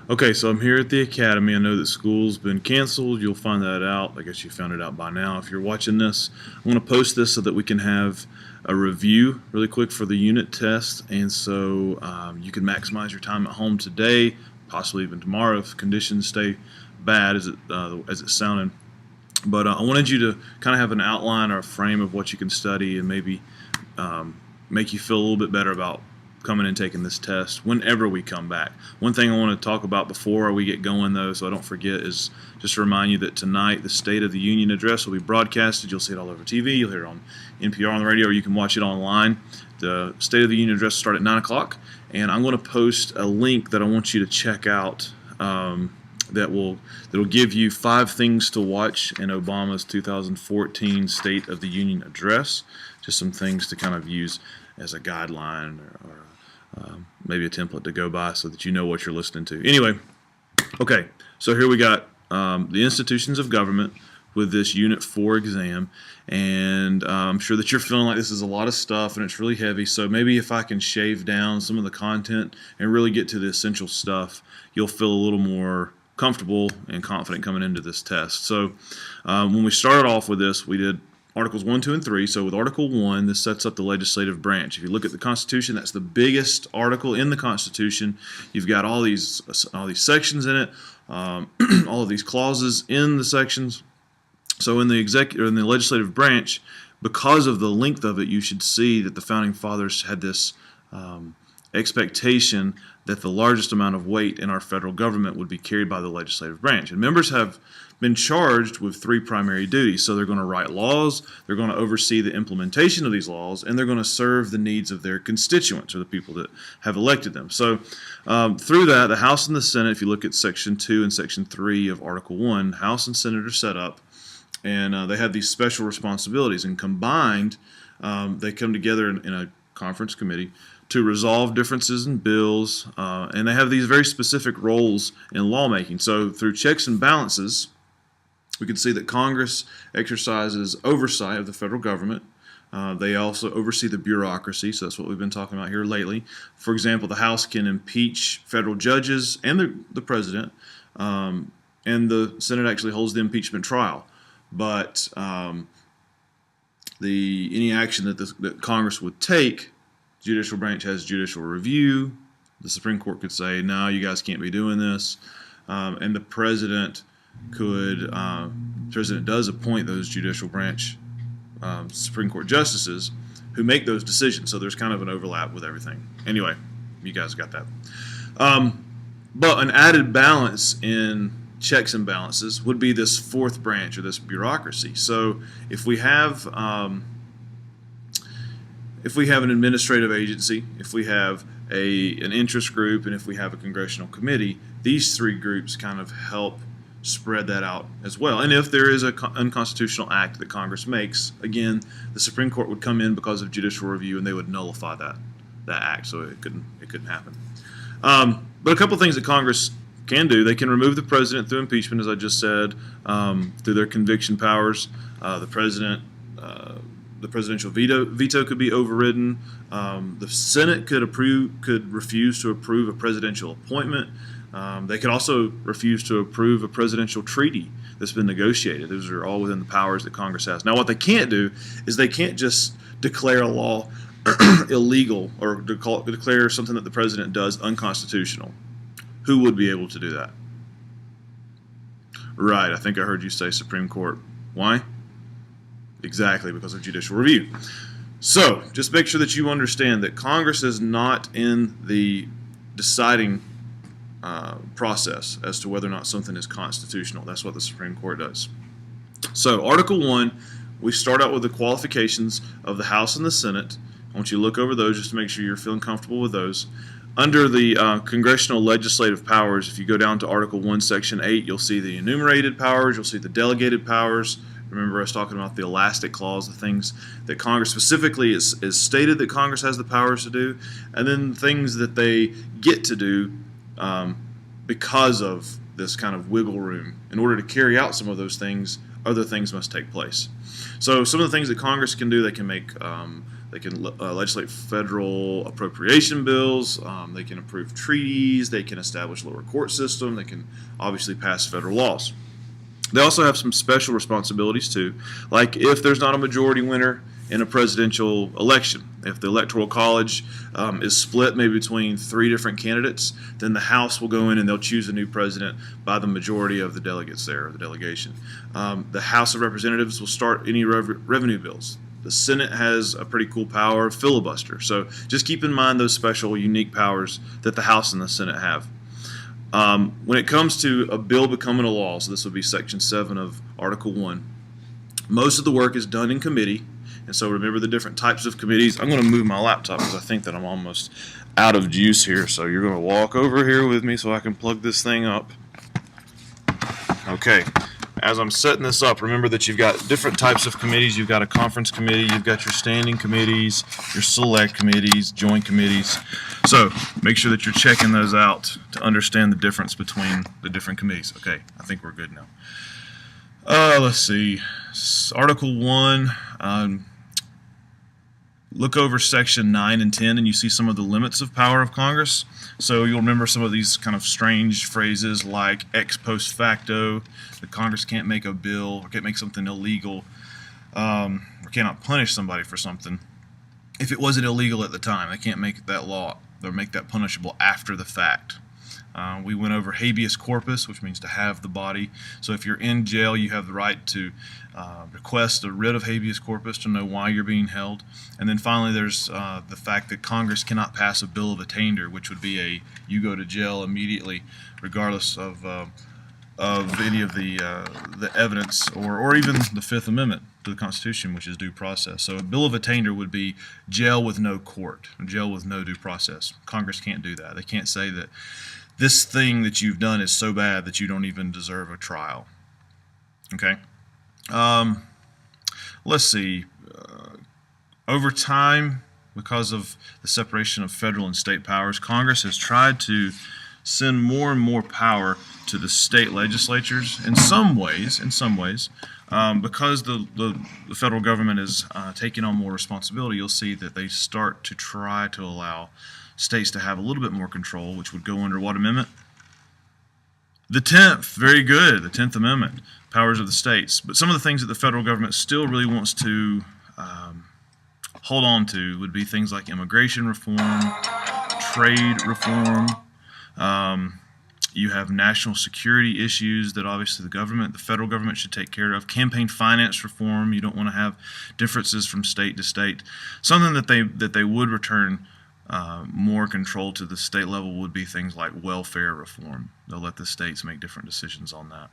Okay, so I'm here at the academy. I know that school's been canceled. You'll find that out. I guess you found it out by now if you're watching this. I'm going to post this so that we can have a review really quick for the unit test, and so you can maximize your time at home today, possibly even tomorrow if conditions stay bad as it sounded. But I wanted you to kind of have an outline or a frame of what you can study and maybe make you feel a little bit better about coming and taking this test whenever we come back. One thing I want to talk about before we get going, though, so I don't forget, is just to remind you that tonight the State of the Union address will be broadcasted. You'll see it all over TV. You'll hear it on NPR on the radio, or you can watch it online. The State of the Union address will start at 9 o'clock, and I'm going to post a link that I want you to check out that'll give you 5 things to watch in Obama's 2014 State of the Union address. Just some things to kind of use as a guideline or maybe a template to go by so that you know what you're listening to. Anyway, okay, so here we got the institutions of government with this Unit 4 exam, and I'm sure that you're feeling like this is a lot of stuff and it's really heavy, so maybe if I can shave down some of the content and really get to the essential stuff, you'll feel a little more comfortable and confident coming into this test. So when we started off with this, we did Articles 1, 2, and 3. So with Article 1, this sets up the legislative branch. If you look at the Constitution, that's the biggest article in the Constitution. You've got all these sections in it, all of these clauses in the sections. So in the legislative branch, because of the length of it, you should see that the Founding Fathers had this expectation that the largest amount of weight in our federal government would be carried by the legislative branch. And members have been charged with 3 primary duties. So they're going to write laws, they're going to oversee the implementation of these laws, and they're going to serve the needs of their constituents, or the people that have elected them. So through that, the House and the Senate, if you look at Section 2 and Section 3 of Article 1, House and Senate are set up, and they have these special responsibilities. And combined, they come together in a conference committee to resolve differences in bills, and they have these very specific roles in lawmaking. So through checks and balances, we can see that Congress exercises oversight of the federal government. They also oversee the bureaucracy, so that's what we've been talking about here lately. For example, the House can impeach federal judges and the president, and the Senate actually holds the impeachment trial. But any action that Congress would take, the judicial branch has judicial review. The Supreme Court could say, no, you guys can't be doing this. And the president does appoint those judicial branch Supreme Court justices who make those decisions. So there's kind of an overlap with everything. Anyway, you guys got that. But an added balance in checks and balances would be this 4th branch, or this bureaucracy. So if we have an administrative agency, if we have an interest group, and if we have a congressional committee, these 3 groups kind of help spread that out as well. And if there is an unconstitutional act that Congress makes, again, the Supreme Court would come in because of judicial review, and they would nullify that act, so it couldn't happen. But a couple things that Congress can do: they can remove the president through impeachment, as I just said, through their conviction powers. The presidential veto could be overridden. The Senate could refuse to approve a presidential appointment. They could also refuse to approve a presidential treaty that's been negotiated. Those are all within the powers that Congress has. Now, what they can't do is they can't just declare a law illegal, or declare something that the president does unconstitutional. Who would be able to do that? Right, I think I heard you say Supreme Court. Why? Exactly, because of judicial review. So, just make sure that you understand that Congress is not in the deciding process as to whether or not something is constitutional. That's what the Supreme Court does. So, Article 1, we start out with the qualifications of the House and the Senate. I want you to look over those just to make sure you're feeling comfortable with those. Under the congressional legislative powers, if you go down to Article 1, Section 8, you'll see the enumerated powers, you'll see the delegated powers. Remember us talking about the elastic clause, the things that Congress specifically is stated that Congress has the powers to do, and then things that they get to do because of this kind of wiggle room in order to carry out some of those things other things must take place. So some of the things that Congress can do, they can make they can legislate federal appropriation bills. They can approve treaties. They can establish lower court system. They can obviously pass federal laws. They also have some special responsibilities too, like if there's not a majority winner in a presidential election. If the Electoral College is split maybe between 3 different candidates, then the House will go in and they'll choose a new president by the majority of the delegates there, or the delegation. The House of Representatives will start any revenue bills. The Senate has a pretty cool power, filibuster. So just keep in mind those special, unique powers that the House and the Senate have. When it comes to a bill becoming a law, so this would be Section 7 of Article 1, most of the work is done in committee. And so remember the different types of committees. I'm going to move my laptop because I think that I'm almost out of juice here. So you're going to walk over here with me so I can plug this thing up. Okay. As I'm setting this up, remember that you've got different types of committees. You've got a conference committee. You've got your standing committees, your select committees, joint committees. So make sure that you're checking those out to understand the difference between the different committees. Okay, I think we're good now. Let's see. Article 1. Look over Section 9 and 10 and you see some of the limits of power of Congress. So you'll remember some of these kind of strange phrases like ex post facto, that Congress can't make a bill or can't make something illegal, or cannot punish somebody for something if it wasn't illegal at the time. They can't make that law or make that punishable after the fact. We went over habeas corpus, which means to have the body. So if you're in jail, you have the right to request a writ of habeas corpus to know why you're being held. And then finally, there's the fact that Congress cannot pass a bill of attainder, which would be you go to jail immediately, regardless of any of the evidence or even the Fifth Amendment to the Constitution, which is due process. So a bill of attainder would be jail with no court, jail with no due process. Congress can't do that. They can't say that this thing that you've done is so bad that you don't even deserve a trial. Okay? Let's see. Over time, because of the separation of federal and state powers, Congress has tried to send more and more power to the state legislatures in some ways, because the federal government is taking on more responsibility. You'll see that they start to try to allow states to have a little bit more control, which would go under what amendment? The 10th. Very good. The 10th Amendment, powers of the states. But some of the things that the federal government still really wants to hold on to would be things like immigration reform, trade reform. You have national security issues that obviously the federal government should take care of. Campaign finance reform. You don't want to have differences from state to state. Something that they would return more control to the state level would be things like welfare reform. They'll let the states make different decisions on that.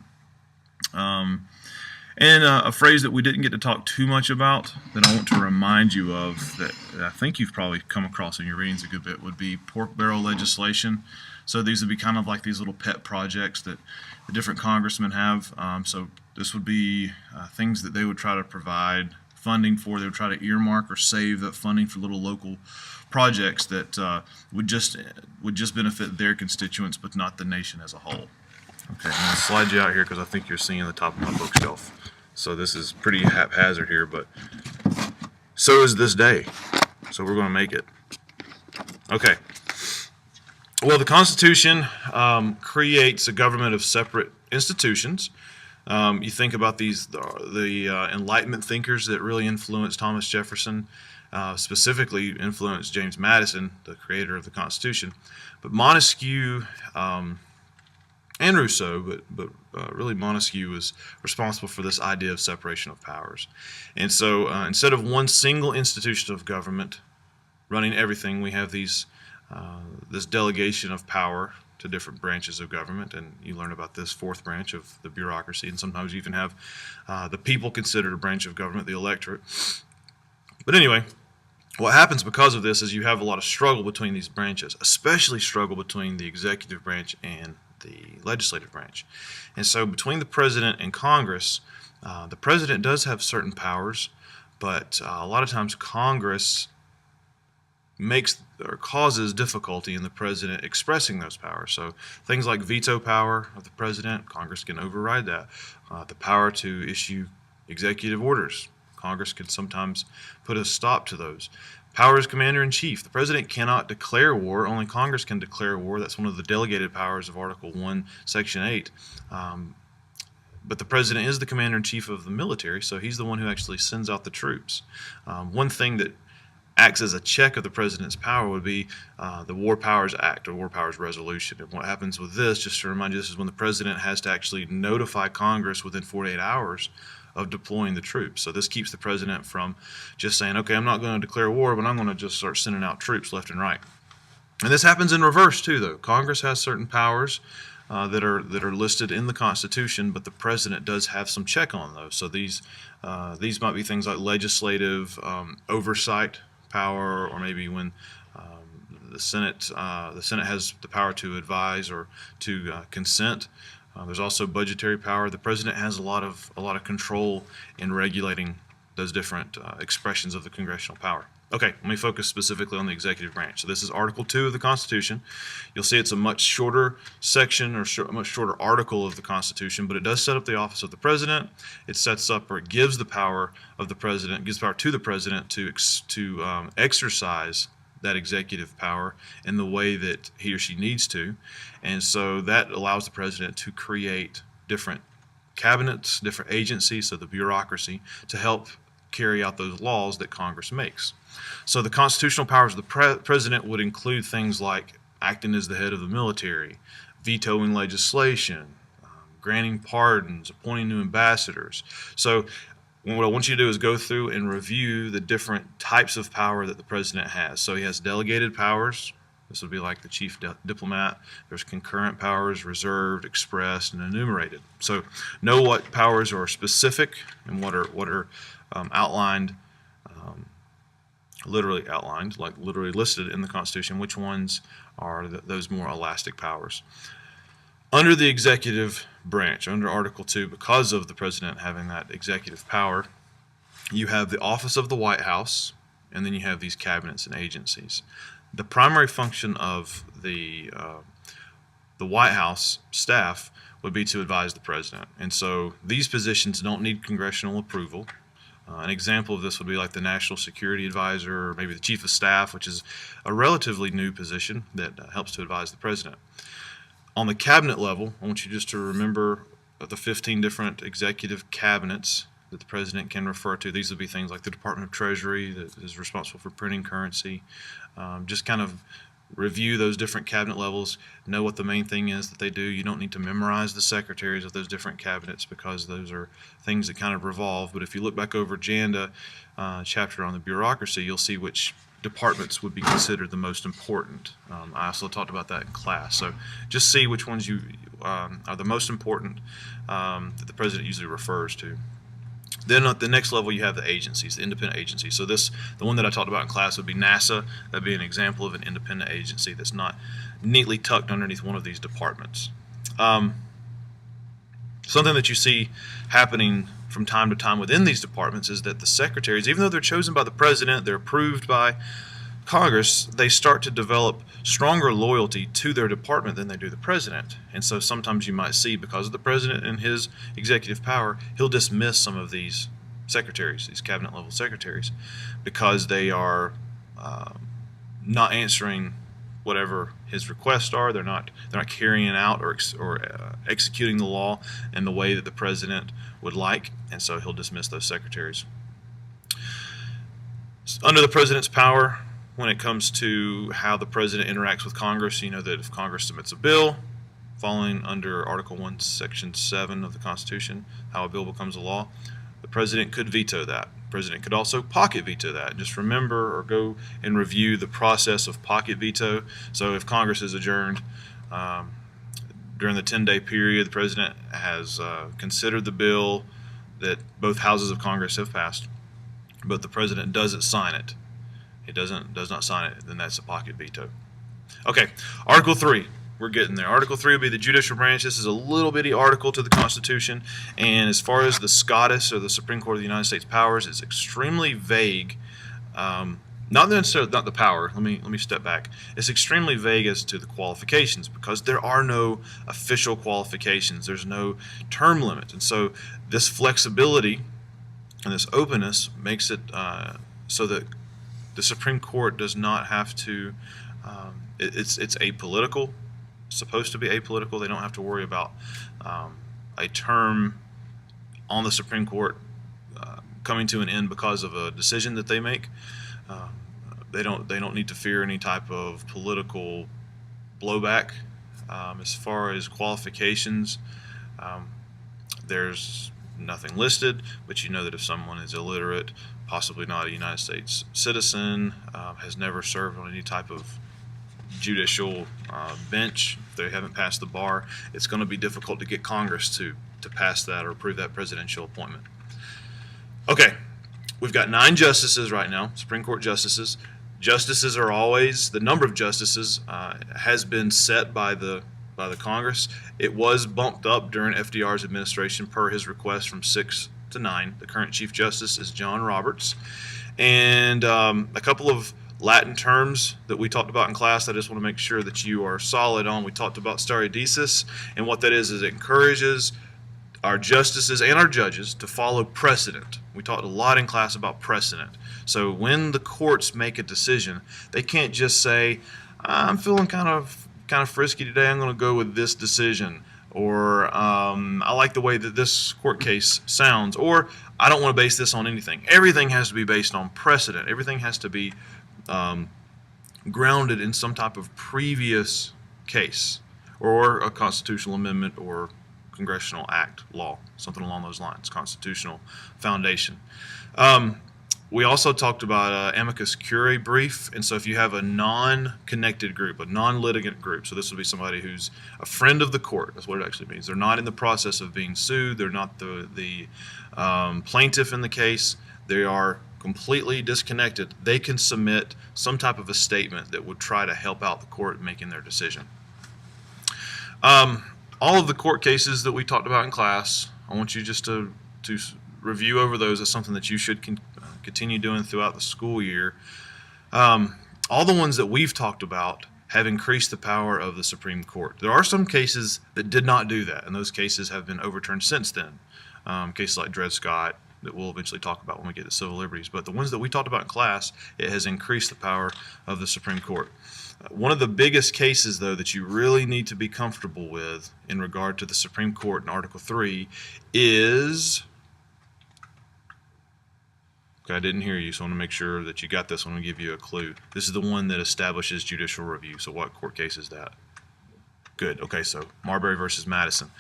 And a phrase that we didn't get to talk too much about that I want to remind you of that I think you've probably come across in your readings a good bit would be pork barrel legislation. So these would be kind of like these little pet projects that the different congressmen have. So this would be things that they would try to provide funding for. They would try to earmark or save that funding for little local projects that would just benefit their constituents, but not the nation as a whole. Okay, I'm going to slide you out here because I think you're seeing the top of my bookshelf. So this is pretty haphazard here, but so is this day. So we're going to make it. Okay. Well, the Constitution creates a government of separate institutions. You think about the Enlightenment thinkers that really influenced Thomas Jefferson, specifically influenced James Madison, the creator of the Constitution. But Montesquieu and Rousseau, but really Montesquieu was responsible for this idea of separation of powers. And so instead of one single institution of government running everything, we have this delegation of power to different branches of government, and you learn about this fourth branch of the bureaucracy, and sometimes you even have the people considered a branch of government, the electorate. But anyway, what happens because of this is you have a lot of struggle between these branches, especially struggle between the executive branch and the legislative branch. And so between the president and Congress, the president does have certain powers, but a lot of times Congress makes or causes difficulty in the president expressing those powers. So things like veto power of the president, Congress can override that. The power to issue executive orders, Congress can sometimes put a stop to those. Power as commander-in-chief. The president cannot declare war. Only Congress can declare war. That's one of the delegated powers of Article 1, Section 8. But the president is the commander-in-chief of the military, so he's the one who actually sends out the troops. One thing that acts as a check of the president's power would be the War Powers Act or War Powers Resolution. And what happens with this, just to remind you, this is when the president has to actually notify Congress within 48 hours of deploying the troops. So this keeps the president from just saying, okay, I'm not going to declare war, but I'm going to just start sending out troops left and right. And this happens in reverse too, though. Congress has certain powers that are listed in the Constitution, but the president does have some check on those. So these might be things like legislative oversight power, or maybe when the Senate has the power to advise or to consent. There's also budgetary power. The president has a lot of control in regulating those different expressions of the congressional power. Okay, let me focus specifically on the executive branch. So this is Article 2 of the Constitution. You'll see it's a much shorter section or a much shorter article of the Constitution, but it does set up the office of the president. It sets up, or it gives the power of the president, gives power to the president to exercise that executive power in the way that he or she needs to. And so that allows the president to create different cabinets, different agencies, so the bureaucracy, to help carry out those laws that Congress makes. So the constitutional powers of the president would include things like acting as the head of the military, vetoing legislation, granting pardons, appointing new ambassadors. So what I want you to do is go through and review the different types of power that the president has. So he has delegated powers. This would be like the chief diplomat. There's concurrent powers, reserved, expressed, and enumerated. So know what powers are specific and what are outlined, literally outlined, like literally listed in the Constitution. Which ones are those more elastic powers? Under the executive branch, under Article 2, because of the president having that executive power, you have the office of the White House, and then you have these cabinets and agencies. The primary function of the White House staff would be to advise the president. And so these positions don't need congressional approval. An example of this would be like the National Security Advisor, or maybe the Chief of Staff, which is a relatively new position that helps to advise the president. On the cabinet level, I want you just to remember the 15 different executive cabinets that the president can refer to. These would be things like the Department of Treasury that is responsible for printing currency. Just kind of review those different cabinet levels, know what the main thing is that they do. You don't need to memorize the secretaries of those different cabinets because those are things that kind of revolve. But if you look back over JANDA chapter on the bureaucracy, you'll see which departments would be considered the most important. I also talked about that in class. So just see which ones are the most important that the president usually refers to. Then at the next level, you have the agencies, the independent agencies. So the one that I talked about in class would be NASA. That'd be an example of an independent agency that's not neatly tucked underneath one of these departments. Something that you see happening from time to time within these departments is that the secretaries, even though they're chosen by the president, they're approved by Congress, they start to develop stronger loyalty to their department than they do the president. And so sometimes you might see, because of the president and his executive power, he'll dismiss some of these secretaries, these cabinet level secretaries, because they are not answering whatever his requests are. They're not carrying out or executing the law in the way that the president would like, and so he'll dismiss those secretaries. Under the president's power, when it comes to how the president interacts with Congress, you know that if Congress submits a bill falling under Article 1, Section 7 of the Constitution, how a bill becomes a law, the president could veto that. The president could also pocket veto that. Just remember or go and review the process of pocket veto. So if Congress is adjourned during the 10-day period, the president has considered the bill that both houses of Congress have passed, but the president doesn't sign it. It does not sign it, then that's a pocket veto. Okay, Article 3. We're getting there. Article 3 will be the judicial branch. This is a little bitty article to the Constitution, and as far as the SCOTUS, or the Supreme Court of the United States powers, it's extremely vague. not necessarily not the power. Let me step back. It's extremely vague as to the qualifications because there are no official qualifications. There's no term limit, and so this flexibility and this openness makes it so that the Supreme Court does not have to. It's apolitical. It's supposed to be apolitical. They don't have to worry about a term on the Supreme Court coming to an end because of a decision that they make. Uh, they don't need to fear any type of political blowback. As far as qualifications, um, there's nothing listed, but you know that if someone is illiterate, possibly not a United States citizen, has never served on any type of judicial bench, if they haven't passed the bar, it's going to be difficult to get Congress to pass that or approve that presidential appointment. Okay, we've got 9 justices right now, Supreme Court justices. Justices are always, the number of justices has been set by the Congress. It was bumped up during FDR's administration per his request from 6 to 9. The current Chief Justice is John Roberts. And a couple of Latin terms that we talked about in class, I just want to make sure that you are solid on. We talked about stare decisis, and what that is it encourages our justices and our judges to follow precedent. We talked a lot in class about precedent. So when the courts make a decision, they can't just say, I'm feeling kind of frisky today, I'm going to go with this decision, or I like the way that this court case sounds, or I don't want to base this on anything. Everything has to be based on precedent. Everything has to be grounded in some type of previous case or a constitutional amendment or congressional act, law, something along those lines, constitutional foundation. We also talked about amicus curiae brief, and so if you have a non-connected group, a non-litigant group, so this would be somebody who's a friend of the court, that's what it actually means. They're not in the process of being sued, they're not the plaintiff in the case, they are completely disconnected. They can submit some type of a statement that would try to help out the court in making their decision. All of the court cases that we talked about in class, I want you just to review over those as something that you should continue doing throughout the school year. All the ones that we've talked about have increased the power of the Supreme Court. There are some cases that did not do that, and those cases have been overturned since then. Cases like Dred Scott that we'll eventually talk about when we get to civil liberties. But the ones that we talked about in class, it has increased the power of the Supreme Court. One of the biggest cases, though, that you really need to be comfortable with in regard to the Supreme Court in Article 3 is... Okay, I didn't hear you, so I want to make sure that you got this one. I'm going to give you a clue. This is the one that establishes judicial review. So what court case is that? Good. Okay, so Marbury versus Madison.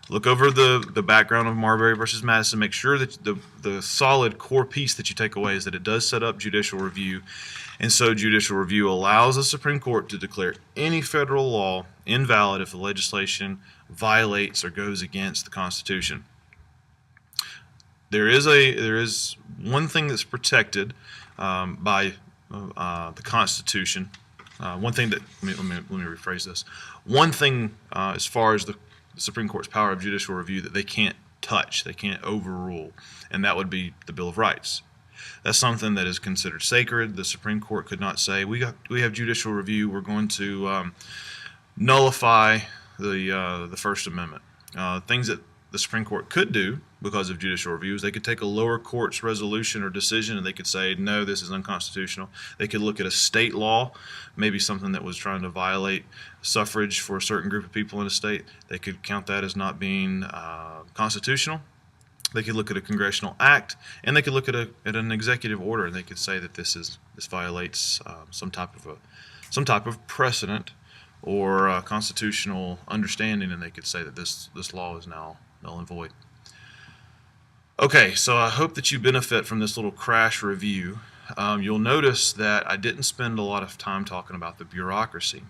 Look over the background of Marbury versus Madison. Make sure that the solid core piece that you take away is that it does set up judicial review. And so judicial review allows the Supreme Court to declare any federal law invalid if the legislation violates or goes against the Constitution. There is one thing that's protected by the Constitution. One thing that let me rephrase this. One thing as far as the Supreme Court's power of judicial review that they can't touch, they can't overrule, and that would be the Bill of Rights. That's something that is considered sacred. The Supreme Court could not say we have judicial review. We're going to nullify the First Amendment. Things that the Supreme Court could do because of judicial review is they could take a lower court's resolution or decision and they could say, no, this is unconstitutional. They could look at a state law, maybe something that was trying to violate suffrage for a certain group of people in a state. They could count that as not being constitutional. They could look at a congressional act, and they could look at an executive order, and they could say that this violates some type of precedent or constitutional understanding, and they could say that this law is now null and void. Okay, so I hope that you benefit from this little crash review. You'll notice that I didn't spend a lot of time talking about the bureaucracy,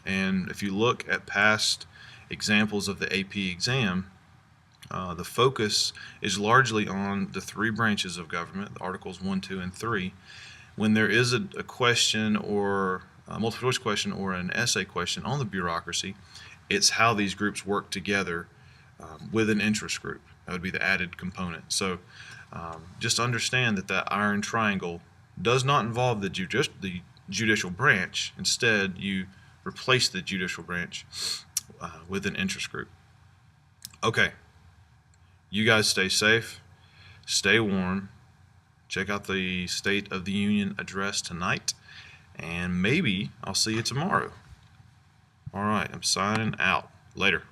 and if you look at past examples of the AP exam, the focus is largely on the 3 branches of government, Articles 1, 2, and 3. When there is a question or a multiple choice question or an essay question on the bureaucracy, it's how these groups work together with an interest group. That would be the added component. So just understand that iron triangle does not involve the judicial branch. Instead, you replace the judicial branch with an interest group. Okay, you guys stay safe, stay warm, check out the State of the Union address tonight, and maybe I'll see you tomorrow. All right, I'm signing out. Later.